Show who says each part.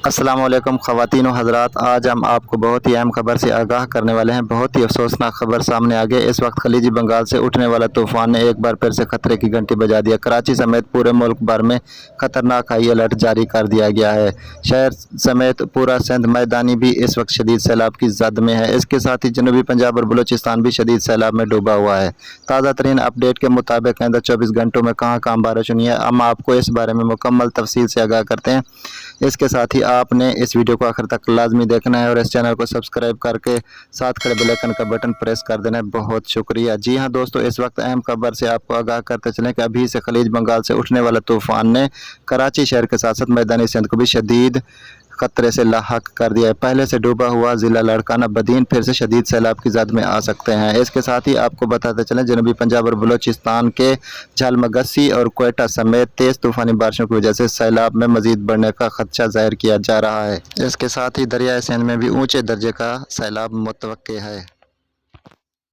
Speaker 1: अस्सलाम वालेकुम ख़वातीन व हज़रात, आज हम आपको बहुत ही अहम खबर से आगाह करने वाले हैं। बहुत ही अफसोसनाक खबर सामने आ गई। इस वक्त खलीजी बंगाल से उठने वाला तूफ़ान ने एक बार फिर से खतरे की घंटी बजा दिया। कराची समेत पूरे मुल्क भर में खतरनाक हाई अलर्ट जारी कर दिया गया है। शहर समेत पूरा सिंध मैदानी भी इस वक्त शदीद सैलाब की जद में है। इसके साथ ही जनूबी पंजाब और बलूचिस्तान भी शदीद सैलाब में डूबा हुआ है। ताज़ा तरीन अपडेट के मुताबिक आइंदा 24 घंटों में कहाँ कहाँ बारिश हुई है, हम आपको इस बारे में मुकम्मल तफसील से आगाह करते हैं। इसके साथ ही आपने इस वीडियो को आखिर तक लाजमी देखना है और इस चैनल को सब्सक्राइब करके साथ खड़े बेल आइकन का बटन प्रेस कर देना है। बहुत शुक्रिया। जी हाँ दोस्तों, इस वक्त अहम खबर से आपको आगाह करते चलें कि अभी से खलीज बंगाल से उठने वाला तूफ़ान ने कराची शहर के साथ साथ मैदानी सिंध को भी शदीद खतरे से लाहक कर दिया है। पहले से डूबा हुआ ज़िला लाड़काना बदीन फिर से शदीद सैलाब की जद में आ सकते हैं। इसके साथ ही आपको बताते चलें, जनूबी पंजाब और बलूचिस्तान के झलमगसी और क्वेटा समेत तेज़ तूफ़ानी बारिशों की वजह से सैलाब में मज़ीद बढ़ने का खदशा ज़ाहिर किया जा रहा है। इसके साथ ही दरियाए सिंध में भी ऊँचे दर्जे का सैलाब मुतवक्के है।